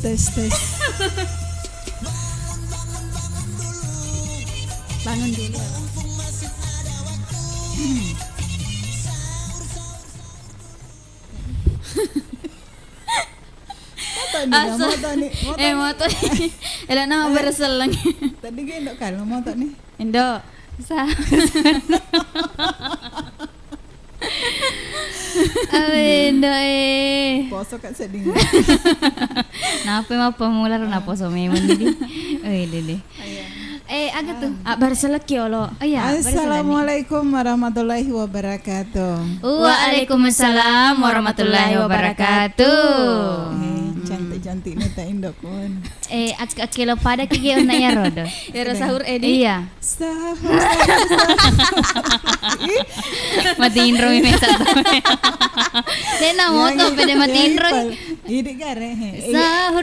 Tes. Bangun dulu. Moto nih. Moto nih. Elah nama berselang. Tadi gendok kalau moto nih. Indo. Indo Poso kan sedih. Napa mah pemular na poso memang di. Dede. Agak tuh. Berselek ya lo. Iya. Assalamualaikum warahmatullahi wabarakatuh. Waalaikumsalam warahmatullahi wabarakatuh. Cantik nih tak indok pun. Akilo pada kiki una ya rodo. Ya sahur Edi. Iya. Sahur. Matiin romi mesa tuh. Dena moto pede matiin romi. Ini kare. Sahur.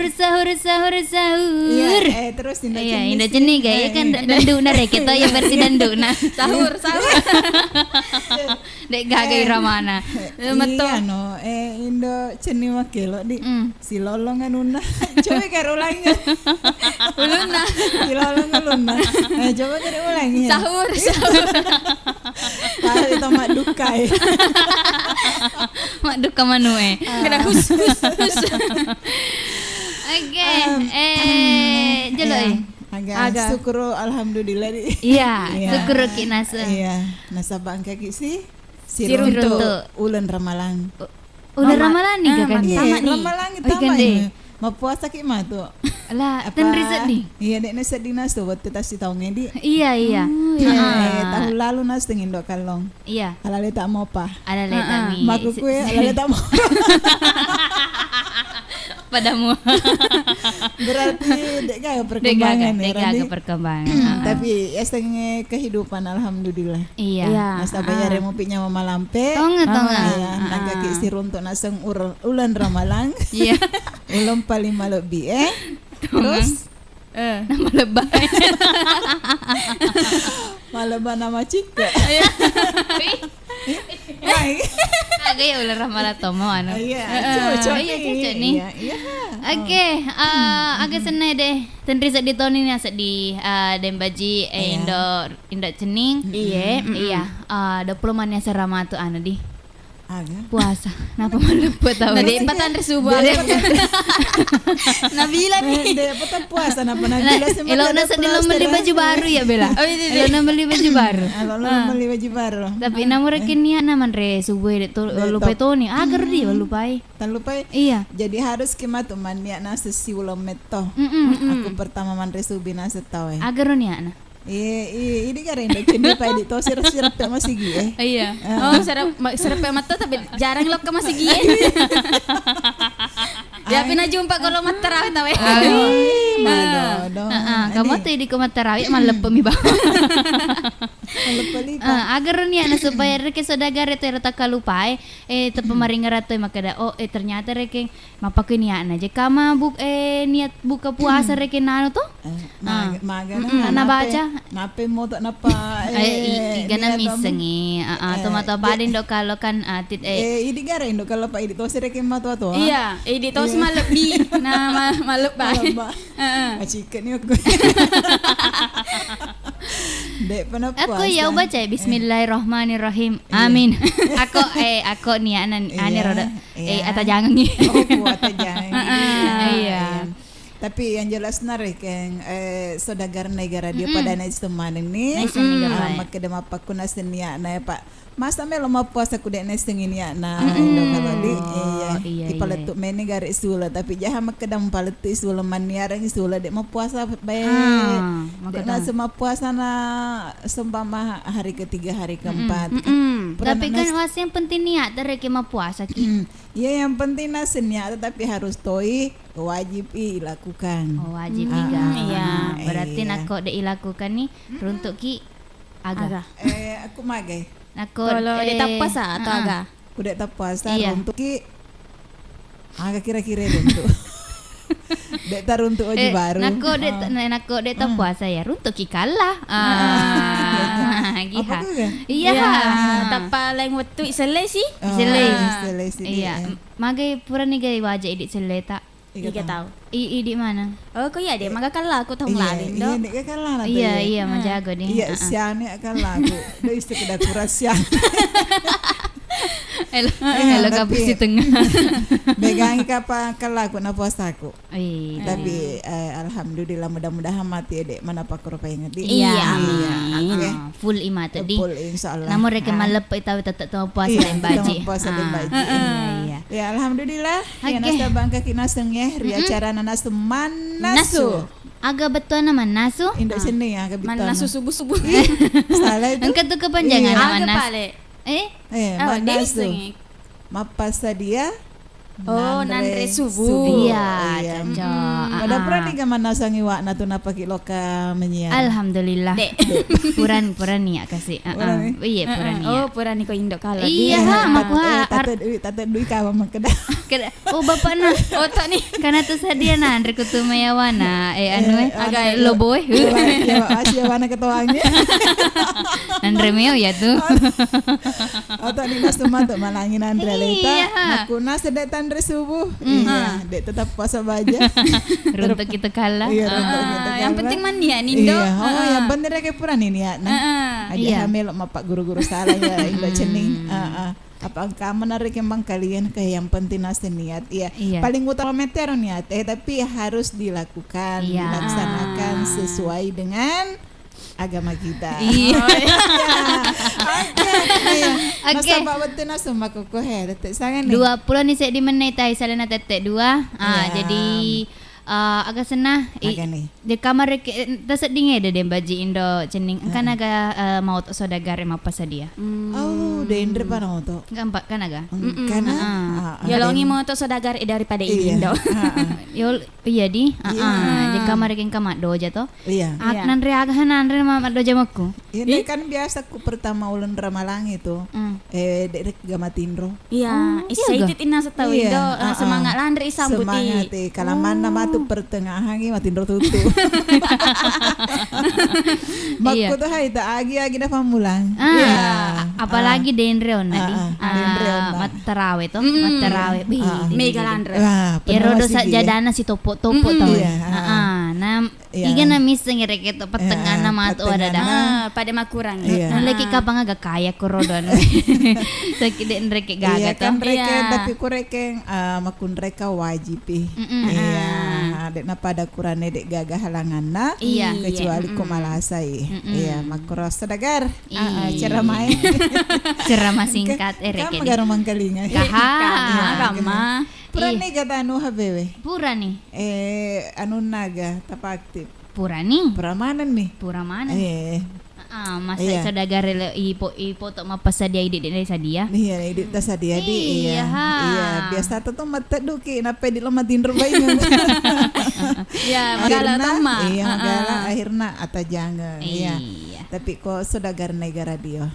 Iya, terus Indah Iya, Indah Ceni gaya kan dandu na rek itu ya versi dandu na. Sahur. Dek gagai ramana. Meto. Iya no, Indo Ceni makelo di si lolongan una. Coba karo ulangi. Uluna. Si lolongan una. Coba karo ulangi. Sahur. Kalau itu mak dukai. Mak duka manue. Kena hus. Oke, jelo Agak syukur alhamdulillah di. Iya, syukur ki nasa. Iya, nasabang kaki si Runtu. Ulen ramalan. Udah ramalan nih kan? Iya, ramalan tama ini. Mapuasa ki mah tuh. Lah, ten riset nih. Iya, dek nasa dinas tuh buat kita si tahun ini. Iya. Tahun lalu nas tengin dok kalong. Iya. Alale tak mau pa. Ada letami. Maku kue alale tak mau. Padamu. Berarti dek gak perkembangan Dek gak perkembangan. Tapi ya setengah kehidupan alhamdulillah. Iya. Nasa bayar mau pinya mama lampe. Tonga. Ya, naga ki si runtuk naseng ulan ramalang. Iya. Ulum paling lebih Terus nama lebay. maleba nama Cika. Agak ya ular ramala tomo anu. Iya, cocok nih. Iya. Oke, agak seneng deh. Tentri set di tahun ini aset di Dembaji Indo Cening. Iya. 20 mannya serama tuh anu di. Aga. Puasa. Napa malu buat tahu. Nadi empatan resuba. Nabila nih. Dek petang puasa napa Nabila semua. Elo nasa di lo beli baju baru ya Bella. Elo na beli baju baru. Kalau beli baju baru. Tapi namu rekin niya naman re subuh de lupa to ni. Agar di lupai. Tan lupa. Iya. Jadi harus kimat man niya nasa si ulam meto. Aku pertama man resubi nasa tahu. Agar niya na. Ini kan Indo Cendi pa di to sirap masih gie. Iya. Serap mata tapi jarang lo ke masih gie. Ya pina jumpa kalau mat tarawih tawe. Madodo. Kamu tuh di kumat tarawih malep mi ba. Agar niya na supaya reke sodagar itu rata kalupai te pemaringa rato makada ternyata reke mapakeun niya na je kama niat buka puasa reke nano to. Maga na baca. Nape mo to napa Igana misengi. Tomato badin do kalau kan tit idi gara indo kalau pa idi to sireke mato to. Iya, di to si malep di na malep ba. Chicken ni aku. Dek pernah puasa. Aku ya baca Bismillahirrahmanirrahim. Amin. Aku ni ane roda. Ata jangan ni. Ata jangan. Iya. Tapi yang jelas narik yang saudagar negara dia pada naik teman ini. Maka dema pak kunas niya na pak. Masa melo puasa ku dek nesteng ini ya na indo kalau di paletuk meni garis isula tapi jaha makedam paletu isula maniarang isula dek puasa bae dek na semua puasa na seumpama hari ketiga hari keempat tapi kan yang penting niat terek puasa ki iya yang penting nasenya tetapi harus toi wajib dilakukan wajib iya berarti nak dek dilakukan nih runtuk ki agak aku magai. Kalau dia puasa atau agak? Udah tak puasa untuk ki agak kira-kira untuk. Dek tar untuk oji baru. Nako dek tak puasa ya untuk ki kalah. Apa kan? Iya. Tak paling waktu selai sih. Selai sih. Iya. Magai pura ni gay wajah idik seleta. Iga tahu. Idik mana? Oh kau ya dia, maka kalah aku tahu ngelalin Iya, dok. dia kalah lah. Iya, menjaga dia. Iya, siane kalah aku. Dia istilah kuras sian. Elo kapus di tengah. Megangi kapan kalah aku na puasa aku. Iya. Tapi alhamdulillah mudah-mudahan mati dek mana pak rupa ingat di. Iya. Oke. Full ima tadi. Full insyaallah. Namun reka malep tahu tetap tahu puasa dan baji. Puasa dan baji. Iya. Ya alhamdulillah. Ya Oke. nasta bangka kinaseng ya. Ria cara nanas manasu. Agak betul nama nasu. Indak seni ya kebitan. Mana subuh-subuh. Salah itu. Engkau tu kepanjangan Iya. nama Agak nas. pale. Manasu. Dia Mapasa dia. Oh, Nandre subuh. Iya, cocok. Pada pernah nih ke mana sangi wak na tu napa kiloka menyiar. Alhamdulillah. Dek. Puran ni ya kasih. Puran ni? Iya puran ni. Oh, pura ni kau indok kalau Iya, dia. aku Tata duit kawan makedah. Oh bapak na. Oh tak ni. Karena tu sadia na Andre kutu mayawana. Agak agak loboy. Ya asia warna ketuanya. Andre meo ya tu. Atau di mas teman tuh malangin Andre Iya. leta. Nakuna sedek Andre subuh. Iya, dek tetap puasa baja. Runtuk kita kalah. Iya, runtuk kita Yang kalah. penting mandi ya Nindo. Iya, yang penting kayak pura nih ya. Nah, aja Iya. hamil sama pak guru-guru salah ya, indo cening. Apa kamu menarik yang kalian kayak yang penting nasi niat, iya. Iya. Paling utama meteor niat, tapi harus dilakukan, Iya. dilaksanakan sesuai dengan agama kita. Iya. Oke. Oke. Masa betul nasi maku koher, sangat nih. 20 ni saya di menit tai salana tetek 2. Iya. Jadi agak senah. Agak nih. Di kamar teset dinge de baji Indo cening kan aga mau sodagar emang apa sadia. Oh, dendre panau tuh. Gampak kan aga. Karena Ya longi mau untuk saudagar daripada iya. Indo. Yo iya di. Iya. Di kamar reken kamar doja to. Iya. Iya. Nan re aga nan mama doja maku. Ini kan biasa ku pertama ulen ramalang itu. Dek gamatindro. Iya, excited ina setahu Iya, Indo semangat landri sambuti. Semangat kalau mana matu pertengahan ini matindro tutu. Makku tuh hai tak agi dah pamulang. Apalagi denreon nadi. Denreon, Matarawe to. Matarawe. Mega landri. Ya rodo saja dana si topo-topo tau. Iya. Nah, Iya. iga na miseng reket to pertengahan nama tu ada dah. Pada makurang. Iya. Nan lagi kapang agak kaya ko rodo. Sakit den reket Iya gaga kan to. reken Iya. tapi ku reken makun reka wajib iya dek na pada kurane dek gagah halanganna Iya. kecuali ku malasai iya makuros sedagar Iya. cara main Ceramah singkat reket. kamu garong mangkalinga Kama. purani kata anu habewe Pura nih. anu naga tapa aktif Pura nih. puramanan nih Pura mana? Masa Iya. saudagar ipo to mapasa dia idik dari sadia. iya di tas dia di Iya. iya biasa tuh mata duki napa di lama tindur bayi Ya, magala tama. iya magala akhirnya ata jangan iya Iya. tapi kok saudagar negara dia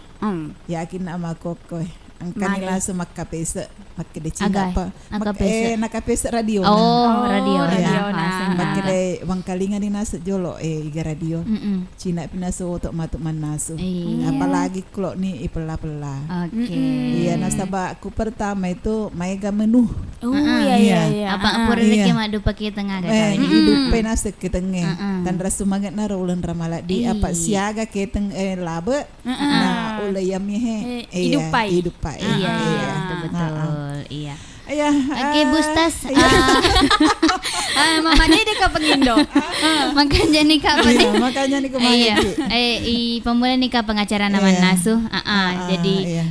yakin ama kokoy ang kanila sa makapesa makideci Agay, apa nakapesa. nakapesa radio Oh, radio radio na. na. makide wang kalinga ni nasa jolo iga radio Mm-mm. Cina pinaso untuk matuk manaso Iya. apalagi kalau ni ipela-pela Oke. iya nasaba aku pertama itu maiga menu Oh, iya iya. Apa pura Iya. reke madu pakai tengah ga eh kawin. hidup penasa ketenge Mm-mm. tan rasumagat na ulan ramala di apa siaga keteng labe na ulay yamihe Hidupai. hidupai Iya, betul. Iya. iya Oke, Bustas. Mama dia kapang Indo. Makanya nih Kak iya, Pati. makanya nih kemarin Iya, pemula nih Kak pengacara nama Iya. Nasu. Jadi iya.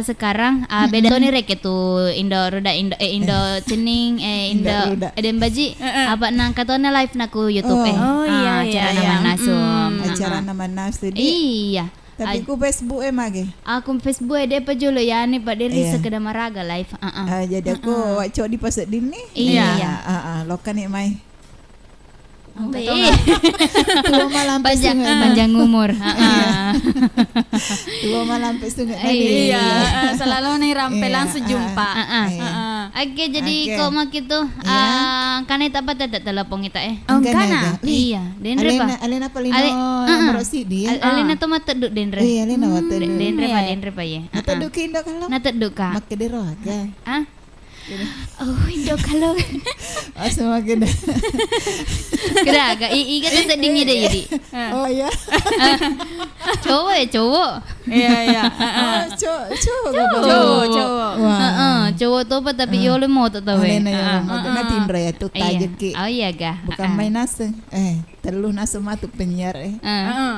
sekarang beda tuh nih rek itu Indo Ruda Indo cening Indo Ruda. Eden Baji apa nang katanya live naku YouTube Oh, iya, acara iya, nama iya. Nasu. acara nama nas di Iya. tapi ku Facebook mage Aku Facebook dia apa jolo ya nih Pak Diri Iya. sekedar maraga live. jadi aku wacok di pasar dini Iya. lokan ni mai Tua malam panjang umur. Heeh. Tua malam sungai Iya. Iya, selalu nih rampe Iya, langsung jumpa. Oke, jadi Oke. kok mak itu Iya. kan eta apa tetet telepon kita Oh, Enggak, kana? enggak. Wih, Iya, Dendre pa. Alena palino Ale- nomor sidi ya. Alena to mateduk Dendre. Iya, Alena wate. Dendre pa ya. Nataduk Indo kalau. Nateduk ka. Makke dero aja. Ah? Oh, Indo kalau Asma makke. kira agak iga tuh sedingnya deh jadi. Oh ya. Cowok ya cowok. Iya, iya. Oh, cowok. Cowok. Heeh, cowok tuh apa tapi yo le mau tuh tahu. Alena ya, maksudnya Tindra ya tuh Iya. tajeki. Oh iya gah. Bukan main nase. Telu nase matu penyiar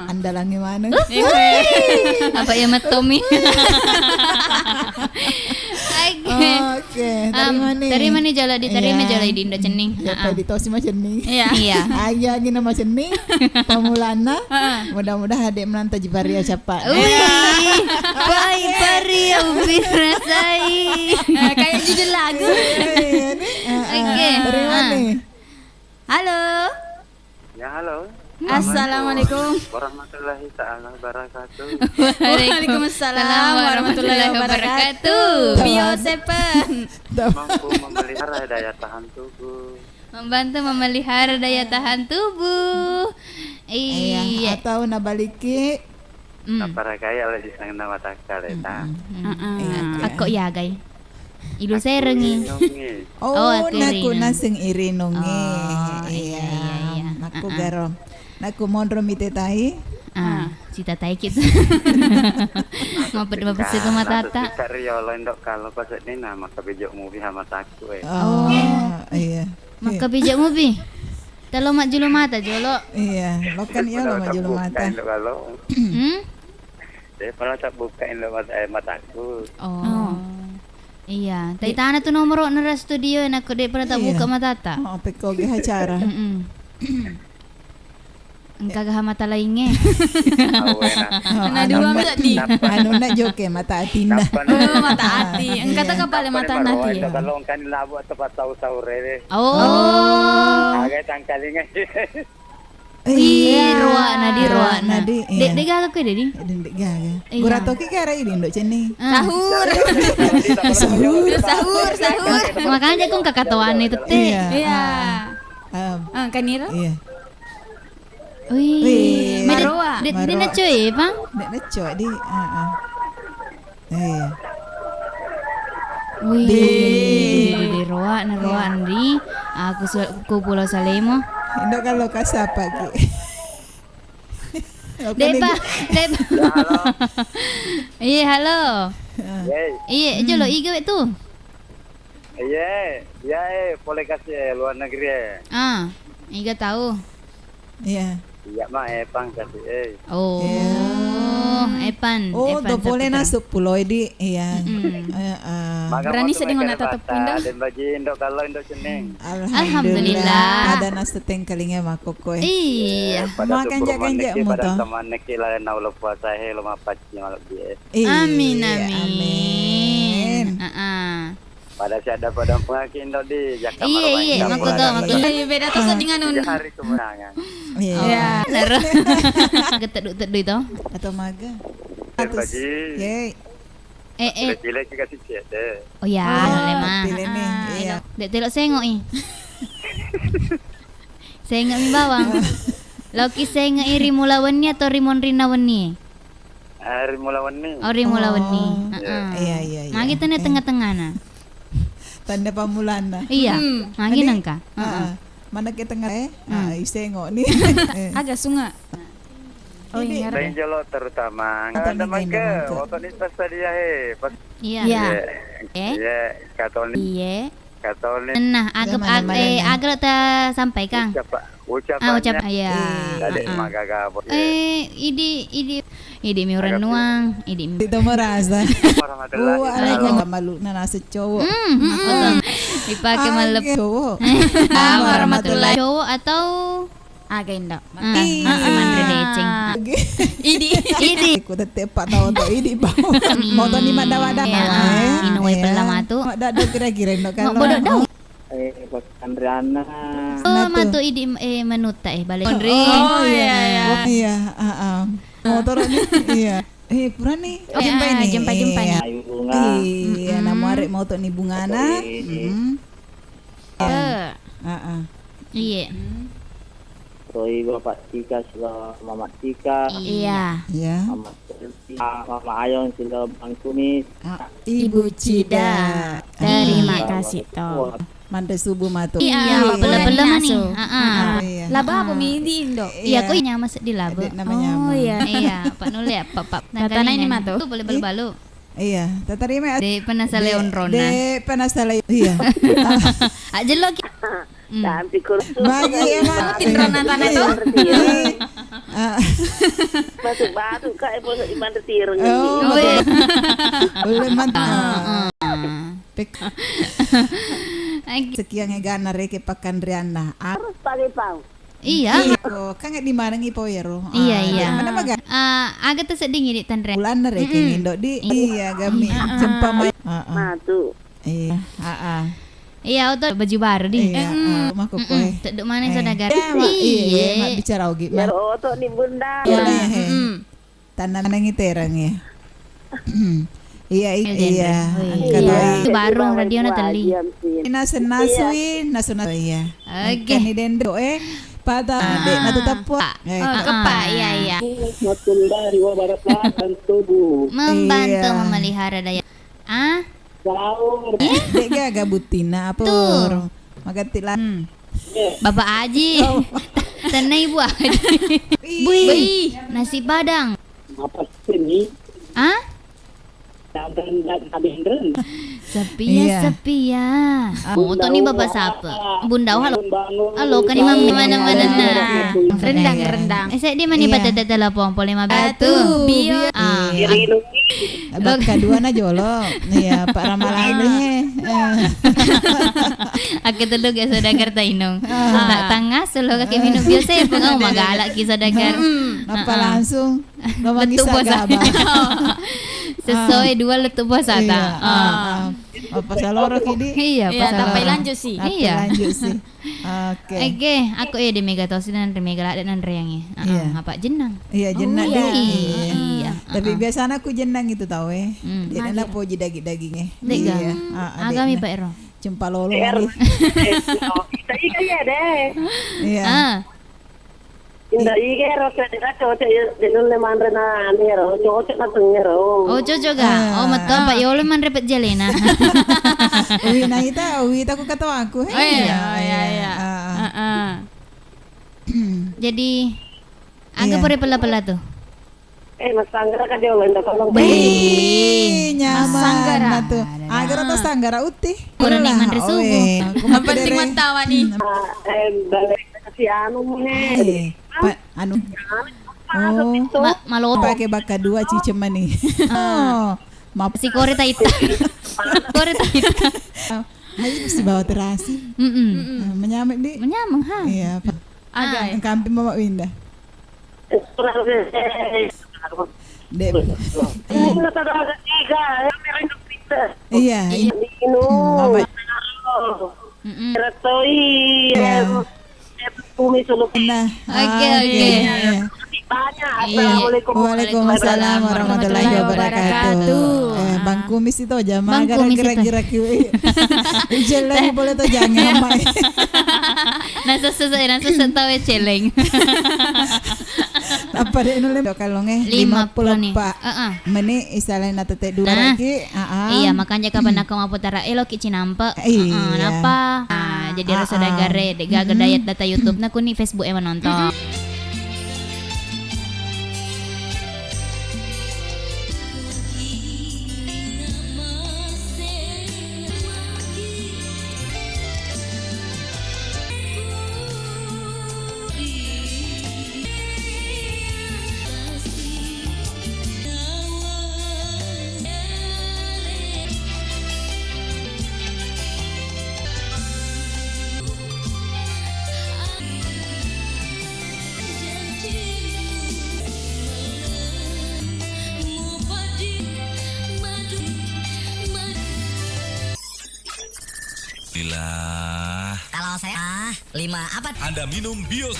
Andalangi mana? Apa ya Mat Tommy? Oke. Oke, dari mana? Dari mana jala di dari Iya. mana jala di Indo cening. Ya tadi tosi mah cening. Iya. Iya. Aya gini nama cening. Pamulana. Mudah-mudahan adik menantu Jibaria siapa. Wih, baik Paria ubi rasai. Kayak judul lagu. Oke. Dari mana? Halo. Ya halo. Assalamualaikum. Warahmatullahi taala wabarakatuh. Waalaikumsalam warahmatullahi wabarakatuh. Bio Seven. Mampu memelihara daya tahan tubuh. Membantu memelihara daya tahan tubuh. Iya, Iya. atau nabaliki. Para kaya lagi sang nama takal eta. Aku ya guys. Ilu saya rengi. Oh, Oh, naku Kirina. nasing irinongi. Oh, iya, iya. Naku garong. Naku mondro mite tai. Cita tai kita. Ngopet bapak situ matata. Karyo lendok kalau pas ini nama kebijuk movie sama taku Oh, iya. Maka bijak mobi. Talo mak julu mata jolo. Iya, lo kan ya lo maju lo mata. Kalau Hmm? saya pernah tak bukain lo mataku. Oh. Iya, tai tanah tuh nomor nara studio nak dek pernah tak Iya. buka matata. Oh, peko ge acara. Engkau gak mata lainnya. Nah, dua mata di. Anu nak joke mata atina. Oh, mata hati. Engkau tak kepala mata hati ya. Kalau kan labu tepat tahu sahur Oh. agak tangkalingan. Iya, ruana di ruana. di. Dek dek gak kau dedi. Dendek gaga. Iya. Gura toki kara ini ndok ceni. Sahur. Sahur. Makanya kau kakak tuan itu teh. Iya. Kanira. Iya. Wih, Wih, Marwa. Dek nak cuy, bang. Dek neco di. Iya. Wih, di ruan di. Aku Pulau Salemo. Indo kalau kasapa ki. Depa. Iya, halo. Iya, jolo iga tu. Iya, boleh kasih luar negeri. Iga tahu. Iya. Iya mah pang kasih. Oh, Epan. Oh, Epan do boleh Saputra. nasuk pulau di. Iya. Berani sedang nak tatap pindah. Dan baju indok kalau indok cening. Alhamdulillah. Ada naseteng kalinya makoko. Iya. Makan jak mu pada to. teman neki lah na ulo puasa he lo mapaci malak dia. Amin, Iya, amin. Pada siada pada pengaki indok di Jakarta. Iya, mako to. Iya, beda tuh dengan un. Hari kemenangan. Iya. Naro. Keteduk-teduk itu. Atau maga. Dan baju. Ye. Cilik juga sih ada. Oh ya, lemah. Pilih nih. Iya. Dek telok sengok i. Sengok mi bawang. Loki sengok i rimulawan ni atau rimon rinawan ni? Hari mulawan ni. Oh rimulawan ni. Iya. Nah kita ni tengah-tengah na. Tanda pamulana. Iya. Mangin angka. Mana kita isengok ni. Agak sunga. Oh, Ini. iya. Lain jolo terutama. Atau Ada ni mangga. ganda Waktu ni pas tadi ya he. Pas Iya. Iya. Iya. Katolik. Iya. Katolik. Nah, agak ta sampai Kang. Ucapannya. Ucap ya. Tadi magaga. Idi mi orang nuang, idi mi. Itu merasa. Warahmatullahi Alaikum nggak malu na nasa cowok. Dipakai malep. Cowok. Warahmatullahi. Cowok atau Agak indah. cuman redeceng. Idi. Aku tetep 4 tahun tuh ini bau. Motor ni mana ada. Inuway pala matu. Ada kira-kira no kalau. Bodoh daw. Pak Andriana. Oh, matu idi menuta balik Andri. Oh iya. Oh iya, motor ini iya. Pura nih. Oh, iya, jumpa nih. Ayu bunga. Iya, nama arek motor nih bungana. Iya. Roy Bapak Tika sila Mama Tika. Iya. Iya. Mama Selvi, Mama Ayong sila Bang Kumis. Ibu Cida. Terima kasih toh. Mande subuh matu. Iya, bela-bela nih. Iya. Laba apa mindi Indo? Iya, kok nyama di labo. Namanya. Oh iya. Iya, Pak Nuli ya, Pak. Tatana ini mah tuh. Boleh balu-balu. Iya, tatarima. De penasa Leon Rona. De penasa Leon. Iya. Aja lo. Nanti kurus. Bagi emang Tin Rona tanah tuh. Batu kak ibu di mana tireng. Oh, boleh mantap. Sekian ngegana reke pakandriana. Terus pakai pau. Iya. Kan di mana ngipo ya ro? Iya. Mana maga? Agak terseding ini Tandre. Bulan reke ngindo di. Iya, gami jempa mai. Matu. Iya, Iya, auto baju baru di. Iya, mah kokoy. Teduk mana saudagar? Iya, mak bicara ogi. Ya oto ni bunda. Iya, tanah ngiterang ya. Iya. Itu baru radio na tali. Nasui, iya. Oke. Ni dendo pada dek na tutapwa. Kepa, iya. Matunda riwa barat dan tubuh. Membantu memelihara daya. Sahur. Dek gaga butina apa? Magati lang. Bapak Aji. Tanah Ibu Aji. Bui. Nasi Padang. Apa sini? Dan abendren. Sepia. Moto nih Bapak siapa? Bunda halo. Halo kan imam di mana-mana nah. Rendang. Saya di mana patete telepon 5 batu. Bio. Abang kedua na jolo. Iya, Pak Ramalan deh. Aku telug ya saudagar tainong. Tak tangga selo kaki minum biasa pengau magalak ki saudagar. Apa langsung? Lomang Letup puasa. isagaba. Sesuai 2 letup puasa ta. Apa saloro kidi? Iya, Iya, pas sampai lanjut sih. Iya. Lanjut sih. Oke. Oke, aku ya di Megatosin dan Mega dan Reangnya. Iya. Apa jenang? Iya, jenang iya. deh. Iya. Tapi biasanya aku jenang itu tahu Dia Iya. nak poji daging-dagingnya. Dega. Iya. Agami Pak Ero. Jumpa lolo. Kita iya deh. Iya. Indah iya rasa dia cocok dengan leman rena nero cocok na tengero. Oh, cocok ga? Oh, betul Pak Yolo man repet jalena. Uwi na ita ko katawa ako. Iya. Jadi agak pore pela-pela tuh. Mas Sanggara kan dia ulang kalau Nyaman Sanggara. na to. Agar to sanggara uti. Kurang nikmat resubuh. Ang penting matawa nih. balik si anu nih. Anu. Oh, Malo pakai baka dua ciceman nih. Oh, maaf si Kore Taita. Kore Taita. Ayo mesti bawa terasi. Menyamik di. Menyamang ha. Iya, Pak. Agak. Ang kamping Mama Winda. Dek. Iya, ini. Mama. Nah, Oke. Waalaikumsalam warahmatullahi wabarakatuh. Bang Kumis itu aja mah Bang Kumis itu. gerak-gerak Ijel lagi boleh tuh jangan mai. Nasa tahu celeng. Apa deh nulim kalau nge 50 nih. 54. Meni isalain na tete dua Nah. lagi. Iya, makanya kapan aku mau putara elok cinampe. Iya. Napa? Jadi rasa dagare dek gaga dayat data YouTube na kuni Facebook emang nonton. Bila 5 apa? Anda minum bios.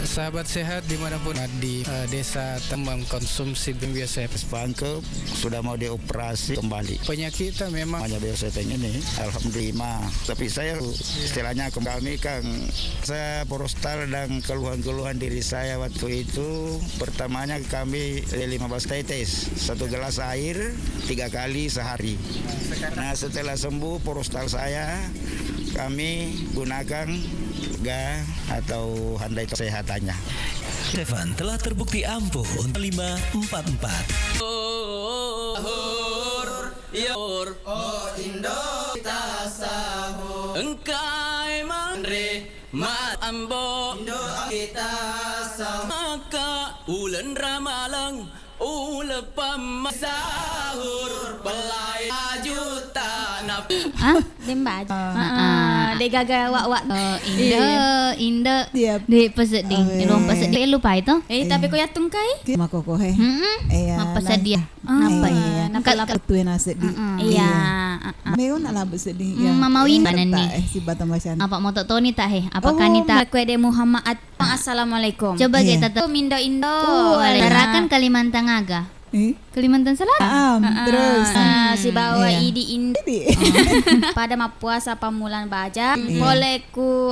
Sahabat sehat dimanapun di desa Tembang konsumsi biasa Bangke sudah mau dioperasi kembali. penyakit memang Hanya biosepeng ini, alhamdulillah. Tapi saya istilahnya kami kan saya prostal dan keluhan-keluhan diri saya waktu itu. Pertamanya kami 15 tetes, 1 gelas air 3 kali sehari. Nah setelah sembuh prostal saya, kami gunakan ga atau handai kesehatannya. Stefan telah terbukti ampuh untuk 544. Indo kita sahur engkai mandre mat ambo Indo kita sahur maka ulen ramalang ulepam sahur belai juta nap Demba aja. Dia gagal wak-wak. Indo Yep. de peset ding Oh, ilong peset de lupa itu Tapi ko yatung kai. Makoko he. Iya. apa sedia apa Iya. Nampak Ketuin nasi di. Iya. Meon ala bersedih. Mama Win kanan ni. Si batang masan. apa mau tahu ni tak he apakah ni tak Kue de Muhammad. Assalamualaikum. coba Iya. kita tahu Mindo Indo. Tarakan Kalimantan Aga Kalimantan Selatan Terus. Si bawa Iya. idi Indo. Jadi. Pada puasa pamulan baja. Boleh ku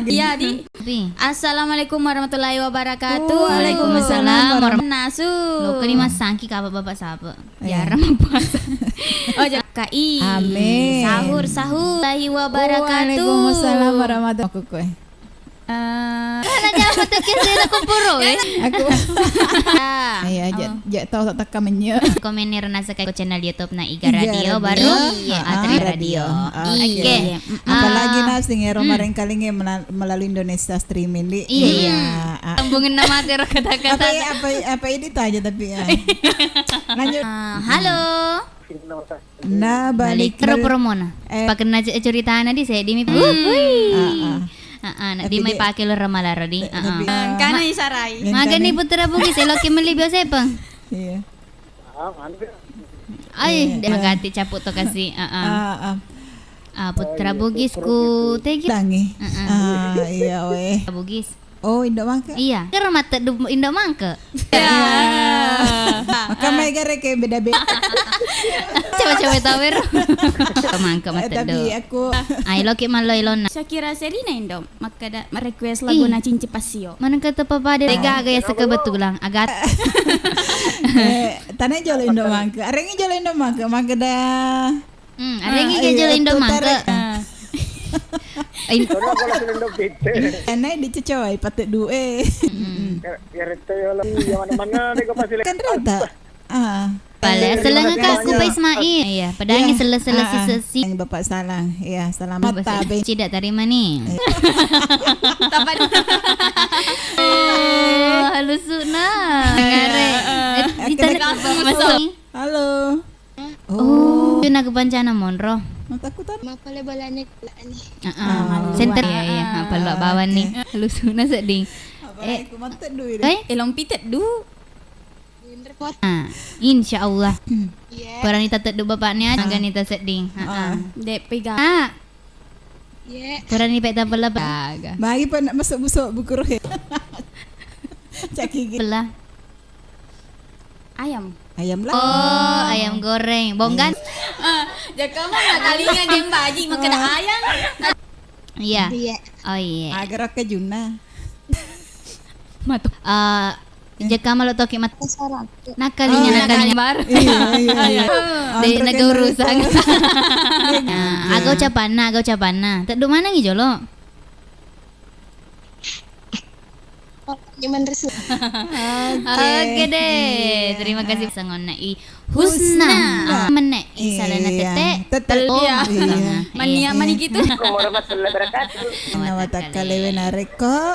Iya di. tapi Assalamualaikum warahmatullahi wabarakatuh. Waalaikumsalam Nasu. lo kini mas sangki ka bapak siapa Iya. jarang puasa Oh KI. Amin. Sahur Allahi wabarakatuh. Waalaikumsalam warahmatullahi wabarakatuh. Karena jangan betul saya kumpuro Aku. Ah. Iya, jak tahu tak taka menye. komenir nasa kay channel YouTube na Iga Radio baru Iya. Atri Radio. Oke. Apalagi nas ngero maring kalinge melalui Indonesia streaming di. Iya. Sambungin nama kira kata-kata. Apa ini tanya tapi ya. Lanjut. Halo. Nah, balik Balik promo na. Pakai na cerita na di saya di mi. Nak di may pakai lo ramalara di. Kana isaray. Maga ni putra bugis eloki melibyo sepang. Iya. Ay, magati caput to kasi. Putra bugis ku tegi. Dangi. Iya weh. Bugis. Oh, Indo mangka. Iya. Kira mata Indo mangke. Maka may gare kay beda-beda. Coba-coba tawer. Mangke mata do. Tapi aku Ay loki maloy lona. Shakira Serina Indo makada request lagu na Cinci Pasio. Mana kata papa de gaya sekebetulan agak tanah jolo Indo mangka. Arengi jolo Indo mangka, mangka dah. ada yang gaya Indo mangke. Anai dicecoi patut duwe. Kan rata. Pala selang ka ku pa Ismail. Iya, padahal sela-sela sisi. Yang Bapak Salang. Ya, selamat tabe. Tidak terima nih. Oh, halusuna. Ngare. Masuk. Halo. Oh, yun nagbancana monro. Matakutan. Center ya, apa lo bawan nih. Halusuna seding. Aku mata duwe. Elong pitet du. Insya Allah. Parang nita tedu bapaknya, angga nita seding. Dek pegang. Parang ni peta pala ba? Bagi pa nak masuk busuk buku roh. Cak gigi. Pala. Ayam. Ayam lah. Oh, ayam goreng. Bonggan? Jaka mah kalinya game baji makada ayam. Iya. Oh iya. Agar ke Juna. Matu. Jaka malo toki mat. Nakalinya bar. Iya. De nagaurusan. Agaw capana. Tadu mana ngi jolo? Oke deh. Terima kasih sangon na Husna. Menek salana tete. Iya. Mania mani gitu. Warahmatullahi wabarakatuh. Nawatakalewe nareko.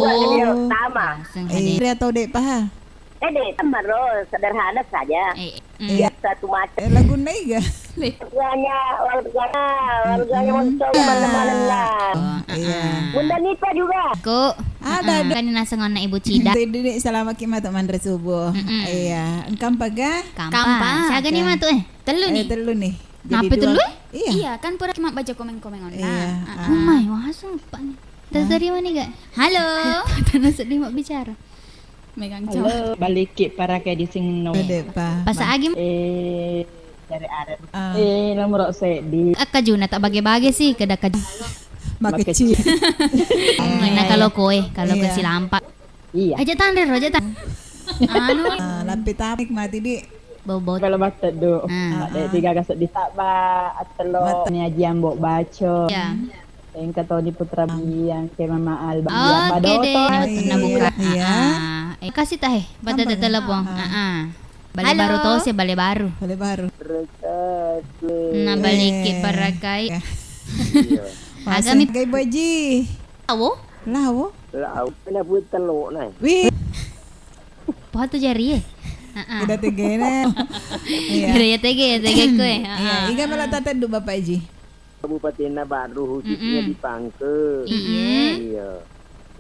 Sama. Iya atau dek paha. Dek, baru sederhana saja. Satu macam. Lagu naiga. Warganya untuk mana-mana lah. Iya. Bunda Nita juga. Ko. Ada. Kan nasa ngon na ibu Cida. Dede selama kimat mandre subuh. Iya. Engkam paga. Kampa. Saga ni matu Telu nih. Telu nih. Apa telu? Iya. Iya, kan pura cuma baca komen-komen on. Iya. Oh my, wah sumpah nih. Terima nih gak? Halo. Tanah sedih mau bicara. Megang cowok. Balik para kayak di sing no. Dek pa. Pas agi Dari ada. Ah. Nomor saya di Aka Juna tak bagi-bagi sih ke daka. Mak kecil. Mana kalau koe, kalau ke Iya. Silampak. iya. Aja tandir, aja tan. Anu, Lapit apik mati di. bau-bau. Kalau baca do. Ah. Ada tiga kasut di takba atelo ni aji ambok baca. Ya. Yang kata di putra yang ke mama al Oke deh, Iya. nah buka. Iya. Kasih tah, pada Tambah. telepon. Balik Halo. baru tuh sih, balik baru. Boleh baru. Nah balik para kai. Agak mit gay baji. Awo, Lawo. Kena buat telur nah. Wih, pohon tuh jari ya. kita tigene. Iya. Kira ya tege kue. Iya, iga malah tata du Bapak Ji. Kabupaten baru khususnya di Pangke. Iya. Iya.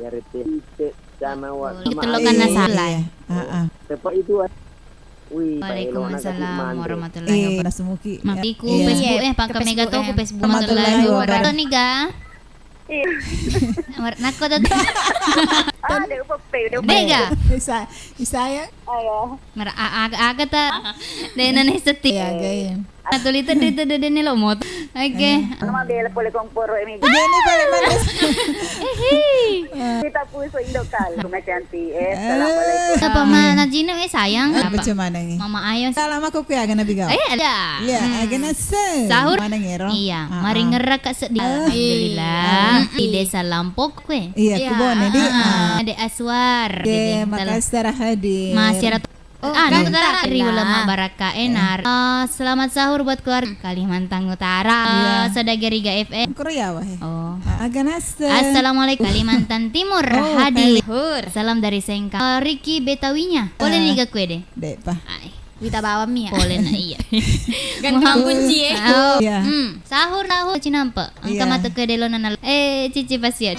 RT sama Itu lo kan salah. Heeh. Tepat itu. Wih, Waalaikumsalam warahmatullahi wabarakatuh. Semuki. Mapiku Iya. Facebook pangka mega to ku Facebook Warahmatullahi warahmatullahi wabarakatuh. wabarakatuh nih ga. Nako to. Mega. Isaya. Mara aga ta. Dena ne seti. Iya, gay. Natulita dito dene lo mot. Oke. Nama bela boleh kompor ini. Gini balik manis. Kita puso indokal. Macam Assalamualaikum. Apa mana Jino sayang. Macam mana ni? Mama ayo. Salam aku kuya agak nabi gaw. Ada. Iya, agak nase. Sahur. Mana ngero? Iya, mari ngerak kak sedih. Alhamdulillah. Di desa Lampok kue. Iya, kubon di. Ada Aswar. Oke, makasih hadir. Masyarakat kan Utara tak Riulama Baraka Enar. Selamat sahur buat keluarga Kalimantan Utara. Sadageriga FM. Korea wah. Oh. Agak nase. Assalamualaikum Kalimantan Timur hadir. Salam dari Sengkang. Ricky Betawinya. Boleh nih gak kue deh. Dek pa. Ay, Wita bawa mie. boleh na iya. Gantung kunci ya. Oh. Iya. Sahur Cinampa. Angka Iya. mata ke delo nanal. Cici pasiat.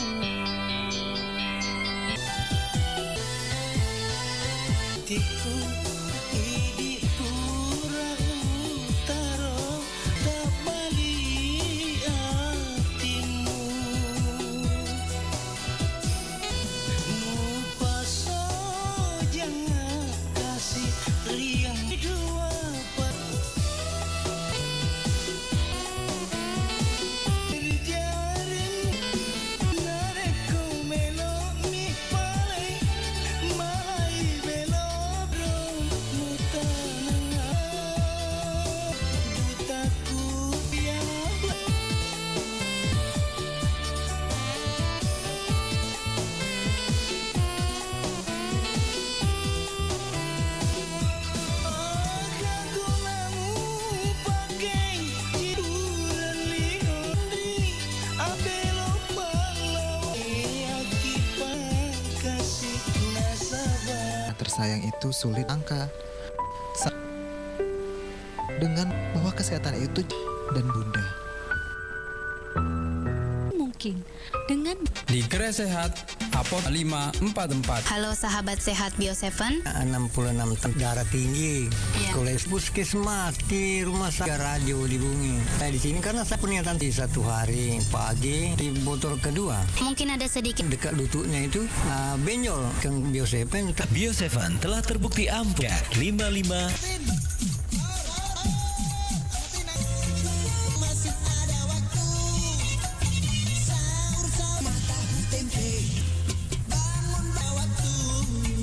Tersayang itu sulit angka dengan bahwa kesehatan itu dan bunda mungkin dengan Di Kere Sehat, Apot 544. Halo sahabat sehat Bio7 66 darah tinggi. Kolesterol puskesmas di rumah sakit radio di Bumi. Saya di sini karena saya punya tante satu hari pagi di botol kedua. mungkin ada sedikit Dekat lututnya itu benjol yang Bio7. Bio7 telah terbukti ampuh. 55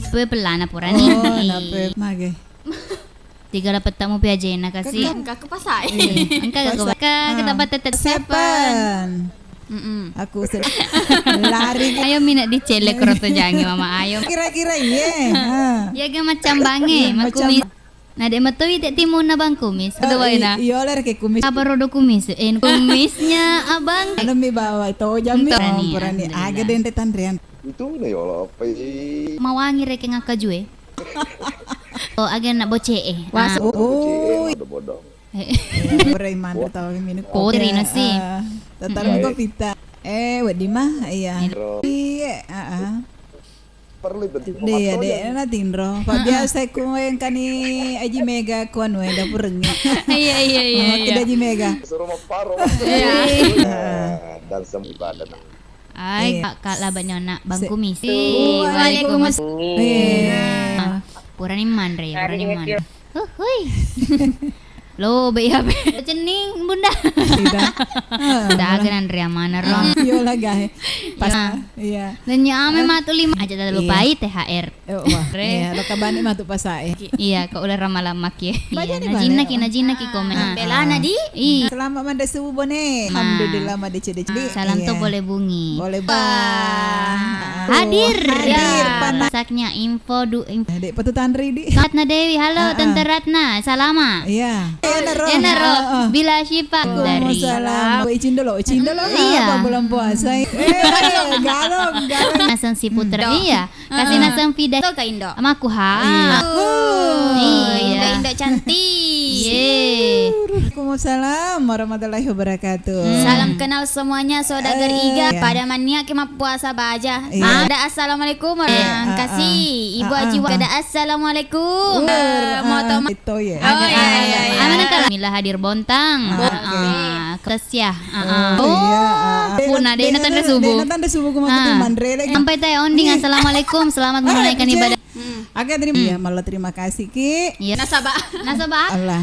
Pue pelana purani. Oh, nape mage. Tiga dapat tamu piajena kasih. Angka ke pasai. Angka kita dapat tetap sepan. Aku lari. Ayo minat dicelek roto jangi mama ayo. Kira-kira iya. Ya ga macam bange, makumis. Nah, dek matoi dek timun na bang kumis. Kedua na. Iya ler ke kumis. Apa rodo kumis? Kumisnya abang. Ano mi bawa itu jami. Purani, Purani. alhamdulillah. Aga den tandrian. Itu na yola apa Mawangi rek ngaka jue. Oh, agen nak boce Was. Oh. bodoh. Berai mana tahu minum Ko rino sih. Tatar ko pita. Wadi mah iya. Iya, Dia na tindro. Pa biasa ko yang kani aji mega kuan we dapur rengi. Iya. Kita aji mega. Dan semua ibadah. Ay, kak laban nak bangku misi. Waalaikumsalam. Purani man re, purani man. Hui. Lo be ya be. Cening bunda. Tidak. Dagan Andrea mana rom. Yo lagahe. Pas iya. Dan nyame matu 5 aja tak lupai THR. Wah. Iya, lo kabani matu pasae. Iya, kau udah ramalamak ya. Baca Iya, nih, najina ki komen. Belana di. Iya. Selamat mande subuh bone. Alhamdulillah mande cede-cede. Salam tuh boleh bunyi. Boleh Hadir ya. Masaknya info Dek petutan Ridi. Ratna Dewi, halo Tante Ratna, salama. Iya. Enero, bila Syifa dari. Waalaikumsalam. Izin dulu. Iya. Apa bulan puasa? Galong. Nasang si Putra. Iya. Kasih nasang Fida. Tuh ke Indo. Sama aku Iya. Indo cantik. Iya. Waalaikumsalam warahmatullahi wabarakatuh. Salam kenal semuanya saudagar Iga pada mania kema puasa baja. Ada assalamualaikum warahmatullahi kasih Ibu Aji ada assalamualaikum. Moto Itu ya. Aman kalau Mila hadir bontang. Terus ya. Puna deh tanda subuh. Tanda subuh kumaha mandre lagi. Sampai teh onding assalamualaikum selamat menunaikan ibadah. Terima kasih Ki. Nasabah. Allah.